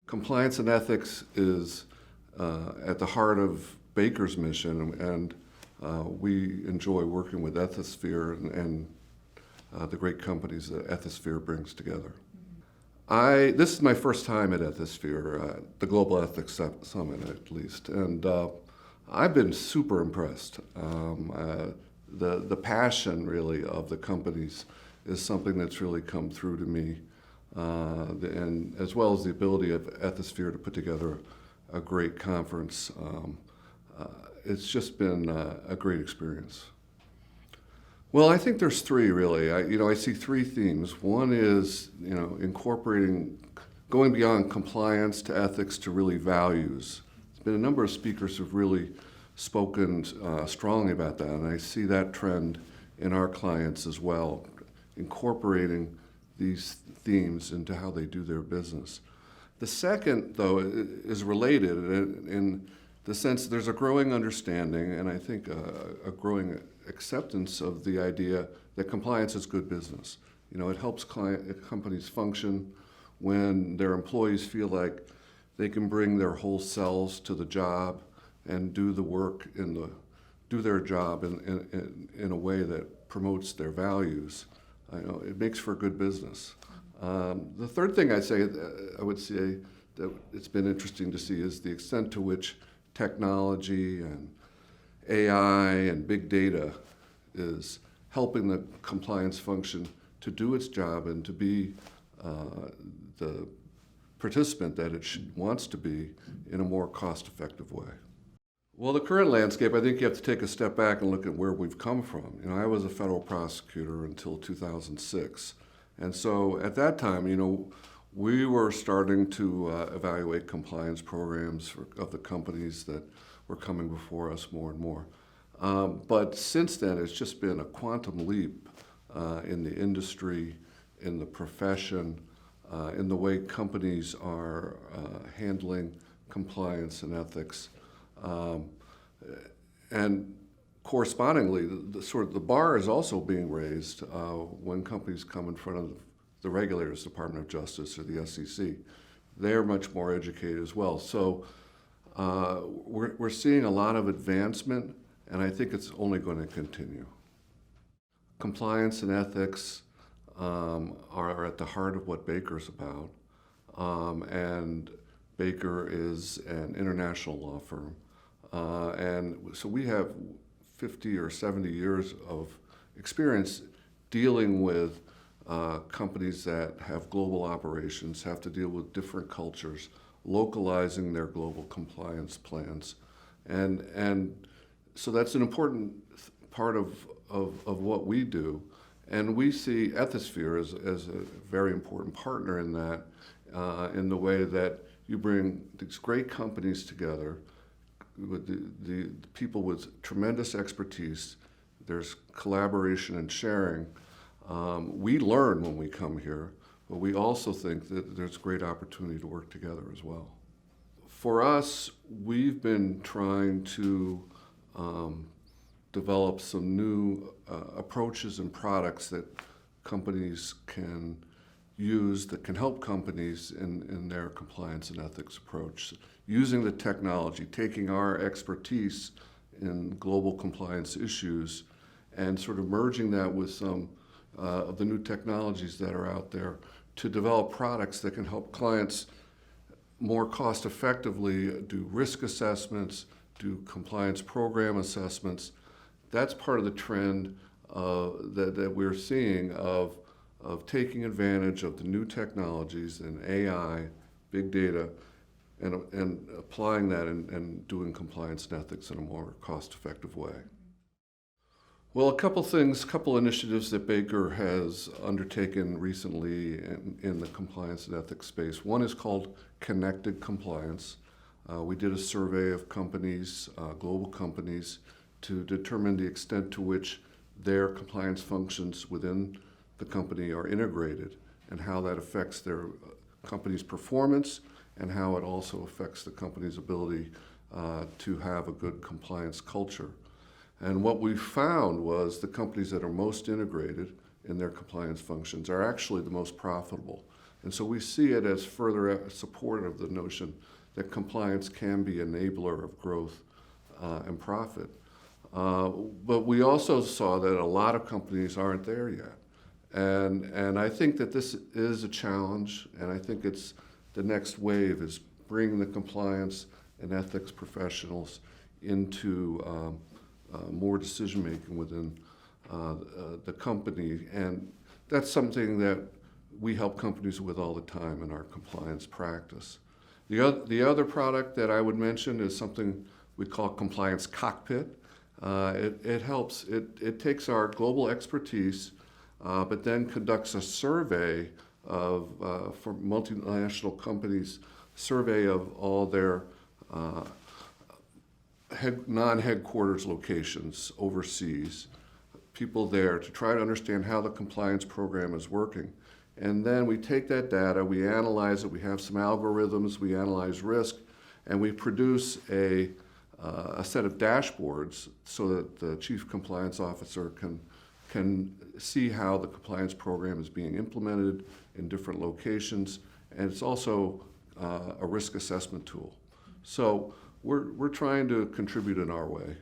Compliance and ethics is at the heart of Baker's mission, and we enjoy working with Ethisphere and the great companies that Ethisphere brings together. This is my first time at Ethisphere, the Global Ethics Summit at least, and I've been super impressed. The passion really of the companies is something that's really come through to me, and as well as the ability of Ethisphere to put together a great conference. It's just been a great experience. Well, I think there's three really. I see three themes. One is, incorporating, going beyond compliance to ethics to really values. There's been a number of speakers who've really spoken strongly about that, and I see that trend in our clients as well, incorporating these themes into how they do their business. The second, though, is related in the sense there's a growing understanding, and I think a growing acceptance of the idea that compliance is good business. It helps companies function when their employees feel like they can bring their whole selves to the job and do the work do their job in a way that promotes their values. It makes for good business. The third thing I would say that it's been interesting to see is the extent to which technology and AI and big data is helping the compliance function to do its job and to be the participant that it wants to be in a more cost-effective way. Well, the current landscape, I think you have to take a step back and look at where we've come from. I was a federal prosecutor until 2006. And so at that time, we were starting to evaluate compliance programs of the companies that were coming before us more and more. But since then, it's just been a quantum leap in the industry, in the profession, in the way companies are handling compliance and ethics. And correspondingly, the bar is also being raised when companies come in front of the regulators, Department of Justice or the SEC. They're much more educated as well. So we're seeing a lot of advancement, and I think it's only going to continue. Compliance and ethics are at the heart of what Baker's about, and Baker is an international law firm. And so we have 50 or 70 years of experience dealing with companies that have global operations, have to deal with different cultures, localizing their global compliance plans. And so that's an important part of what we do. And we see Ethisphere as a very important partner in that, in the way that you bring these great companies together with the people with tremendous expertise. There's collaboration and sharing. We learn when we come here, but we also think that there's great opportunity to work together as well. For us, we've been trying to develop some new approaches and products that companies can use that can help companies in their compliance and ethics approach, using the technology, taking our expertise in global compliance issues and sort of merging that with some of the new technologies that are out there to develop products that can help clients more cost effectively do risk assessments, do compliance program assessments. That's part of the trend that we're seeing of taking advantage of the new technologies and AI, big data, and applying that and doing compliance and ethics in a more cost-effective way. Well, a couple initiatives that Baker has undertaken recently in the compliance and ethics space. One is called Connected Compliance. We did a survey of companies, global companies, to determine the extent to which their compliance functions within the company are integrated and how that affects their company's performance and how it also affects the company's ability to have a good compliance culture. And what we found was the companies that are most integrated in their compliance functions are actually the most profitable. And so we see it as further support of the notion that compliance can be an enabler of growth and profit. But we also saw that a lot of companies aren't there yet. And I think that this is a challenge, and I think it's the next wave is bringing the compliance and ethics professionals into more decision-making within the company. And that's something that we help companies with all the time in our compliance practice. The other product that I would mention is something we call Compliance Cockpit. It helps, it takes our global expertise, but then conducts a survey of, for multinational companies, survey of all their non-headquarters locations overseas, people there to try to understand how the compliance program is working. And then we take that data, we analyze it, we have some algorithms, we analyze risk, and we produce a set of dashboards so that the chief compliance officer can see how the compliance program is being implemented in different locations, and it's also a risk assessment tool. So we're trying to contribute in our way.